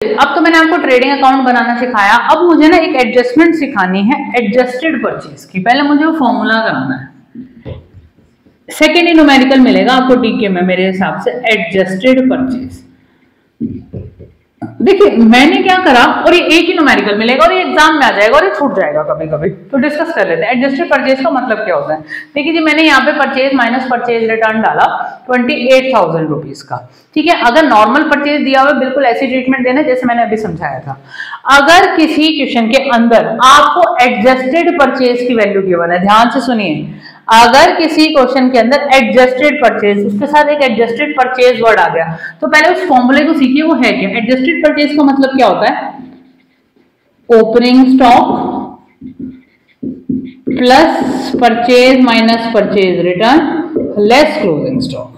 अब तो मैंने आपको ट्रेडिंग अकाउंट बनाना सिखाया, अब मुझे ना एक एडजस्टमेंट सिखानी है एडजस्टेड परचेज की। पहले मुझे वो फॉर्मूला कराना है, सेकेंड ही न्यूमेरिकल मिलेगा आपको डीके में मेरे हिसाब से, एडजस्टेड परचेज। देखिए मैंने क्या करा, और ये एक ही न्यूमेरिकल मिलेगा और ये एग्जाम में आ जाएगा और ये छूट जाएगा कभी कभी, तो डिस्कस कर लेते हैं। एडजस्टेड परचेज का मतलब क्या होता है। देखिए जी, मैंने यहाँ पे परचेज माइनस परचेज रिटर्न डाला 28,000 रुपीज का, ठीक है। अगर नॉर्मल परचेज दिया हुआ बिल्कुल ऐसी ट्रीटमेंट देना जैसे मैंने अभी समझाया था। अगर किसी क्वेश्चन के अंदर आपको एडजस्टेड परचेज की वैल्यू गिवन है, ध्यान से सुनिए, अगर किसी क्वेश्चन के अंदर एडजस्टेड परचेज, उसके साथ एक एडजस्टेड परचेज वर्ड आ गया, तो पहले उस फॉर्मूले को सीखिए वो है क्या। एडजस्टेड परचेज का मतलब क्या होता है, opening stock plus purchase minus purchase return less closing stock.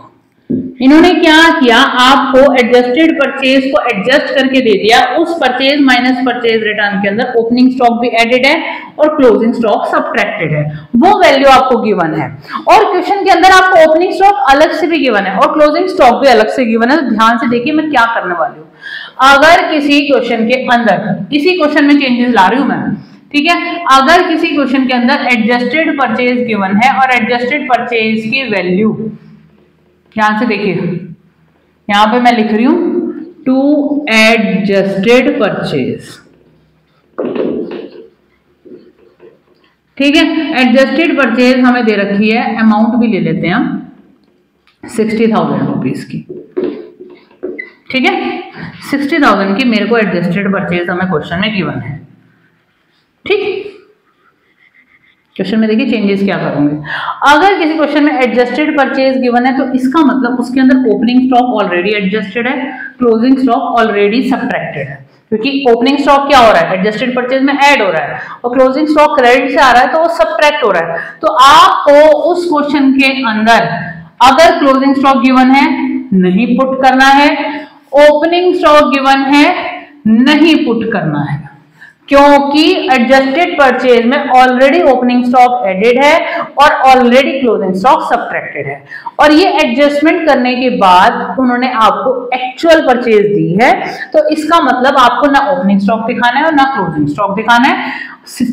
इन्होंने क्या किया, आपको एडजस्टेड परचेज को एडजस्ट करके दे दिया, उस परचेज माइनस परचेज रिटर्न के अंदर ओपनिंग स्टॉक भी एडेड है और क्लोजिंग स्टॉक सबट्रैक्टेड है, वो वैल्यू आपको गिवन है। और क्वेश्चन के अंदर आपको ओपनिंग स्टॉक अलग से भी गिवन है और क्लोजिंग स्टॉक भी अलग से गिवन है। तो ध्यान से देखिए मैं क्या करने वाली हूँ। अगर किसी क्वेश्चन के अंदर, इसी क्वेश्चन में चेंजेस ला रही हूं मैं, ठीक है, अगर किसी क्वेश्चन के अंदर एडजस्टेड परचेज गिवन है और एडजस्टेड परचेज की वैल्यू, ध्यान से देखिए यहां पे मैं लिख रही हूं टू एडजस्टेड परचेज, ठीक है। एडजस्टेड परचेज हमें दे रखी है, अमाउंट भी ले लेते हैं हम 60,000 रुपीज की, ठीक है। 60,000 की मेरे को एडजस्टेड परचेज हमें क्वेश्चन में गिवन है, ठीक। क्वेश्चन में देखिए चेंजेस क्या करूंगे। अगर किसी क्वेश्चन में एडजस्टेड परचेज गिवन है तो इसका मतलब उसके अंदर ओपनिंग स्टॉक ऑलरेडी एडजस्टेड है, क्लोजिंग स्टॉक ऑलरेडी सबट्रैक्टेड है, क्योंकि ओपनिंग स्टॉक क्या हो रहा है, एडजस्टेड परचेज में ऐड हो रहा है, और क्लोजिंग स्टॉक क्रेडिट से आ रहा है तो वो सबट्रैक्ट हो रहा है। तो आपको उस क्वेश्चन के अंदर अगर क्लोजिंग स्टॉक गिवन है नहीं पुट करना है, ओपनिंग स्टॉक गिवन है नहीं पुट करना है, क्योंकि एडजस्टेड परचेज में ऑलरेडी ओपनिंग स्टॉक एडेड है और ऑलरेडी क्लोजिंग स्टॉक सबट्रैक्टेड है। और ये एडजस्टमेंट करने के बाद उन्होंने आपको एक्चुअल परचेज दी है, तो इसका मतलब आपको ना ओपनिंग स्टॉक दिखाना है और ना क्लोजिंग स्टॉक दिखाना है,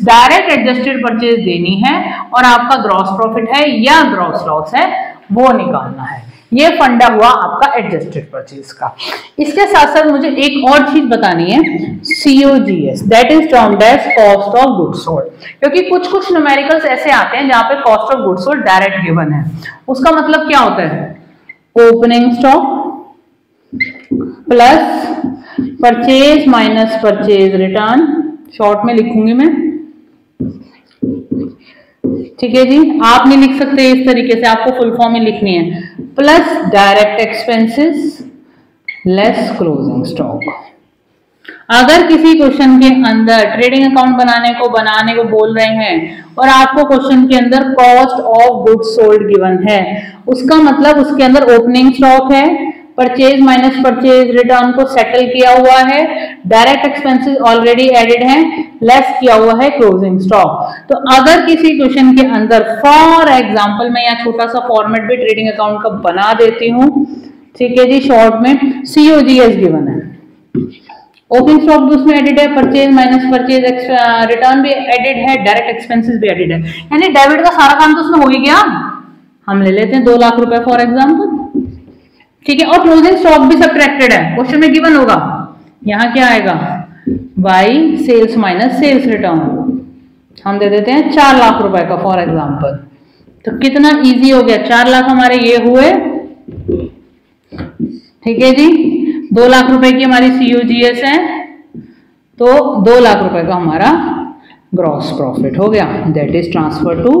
डायरेक्ट एडजस्टेड परचेज देनी है और आपका ग्रॉस प्रॉफिट है या ग्रॉस लॉस है वो निकालना है। ये फंडा हुआ आपका एडजस्टेड परचेज का। इसके साथ साथ मुझे एक और चीज बतानी है, COGS, that is termed as cost of goods sold, क्योंकि कुछ न्यूमेरिकल्स ऐसे आते हैं जहां पे cost of goods sold direct given है। उसका मतलब क्या होता है, opening stock plus purchase minus purchase return, short में लिखूंगी मैं, ठीक है जी। आप नहीं लिख सकते इस तरीके से, आपको फुल फॉर्म में लिखनी है, plus direct expenses less closing stock. अगर किसी क्वेश्चन के अंदर ट्रेडिंग अकाउंट बनाने को बोल रहे हैं और आपको क्वेश्चन के अंदर cost of goods sold given है, उसका मतलब उसके अंदर ओपनिंग स्टॉक है, परचेज माइनस परचेज रिटर्न को सेटल किया हुआ है, डायरेक्ट एक्सपेंसेस ऑलरेडी एडेड हैं, लेस किया हुआ है क्लोजिंग स्टॉक। तो अगर किसी क्वेश्चन के अंदर, फॉर एग्जांपल मैं यहाँ छोटा सा फॉर्मेट भी ट्रेडिंग अकाउंट का बना देती हूँ, ठीक है जी, शॉर्ट में COGS गिवन है, ओपनिंग स्टॉक भी उसमें एडेड है, परचेज माइनस परचेज रिटर्न भी एडेड है, डायरेक्ट एक्सपेंसेस भी एडेड है, यानी डेबिट का सारा काम तो उसमें हो ही गया। हम ले लेते हैं 2 लाख रुपए फॉर एग्जाम्पल, ठीक है। और क्लोजिंग स्टॉक भी सबट्रैक्टेड है, क्वेश्चन में गिवन होगा, यहाँ क्या आएगा, by sales minus sales return, हम दे देते हैं 4 लाख रुपए का फॉर एग्जांपल। तो कितना इजी हो गया, 4 लाख हमारे ये हुए, ठीक है जी। 2 लाख रुपए की हमारी COGS है, तो 2 लाख रुपए का हमारा ग्रॉस प्रॉफिट हो गया, that is transfer to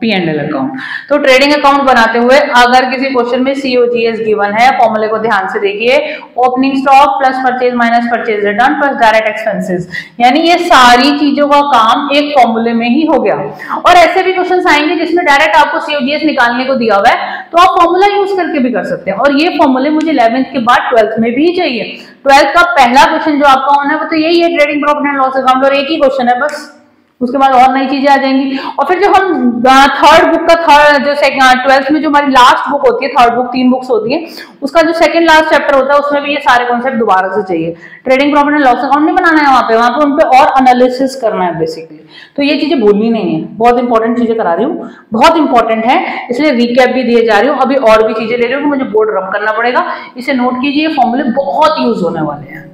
P&L account. तो ट्रेडिंग अकाउंट बनाते हुए अगर किसी क्वेश्चन में COGS गिवन है, फॉर्मूले को ध्यान से देखिए, opening stock plus purchase minus purchase return plus direct expenses, यानी ये सारी चीजों का काम एक फॉर्मूले में ही हो गया। और ऐसे भी क्वेश्चन आएंगे जिसमें डायरेक्ट आपको COGS निकालने को दिया हुआ है, तो आप फॉर्मूला यूज करके भी कर सकते हैं। और ये फॉर्मूले मुझे 11th के बाद 12th में भी चाहिए। 12th का पहला क्वेश्चन जो आपका होना है वो तो यही है, trading profit and loss account, और एक ही क्वेश्चन है बस, उसके बाद और नई चीजें आ जाएंगी। और फिर जब हम थर्ड बुक का जो 12th में जो हमारी लास्ट बुक होती है, थर्ड बुक 3 बुक्स होती है, उसका जो सेकंड लास्ट चैप्टर होता है उसमें भी ये सारे कॉन्सेप्ट दोबारा से चाहिए। Trading profit and loss account नहीं बनाना है वहां पे उन पे और एनालिसिस करना है बेसिकली। तो ये चीजें भूलनी नहीं है, बहुत इंपॉर्टेंट चीजें करा रही हूँ, बहुत इंपॉर्टेंट है, इसलिए रिकैप भी दिए जा रही हूँ। अभी और भी चीजें ले रही हूँ, मुझे बोर्ड रब करना पड़ेगा, इसे नोट कीजिए, फॉर्मूले बहुत यूज होने वाले हैं।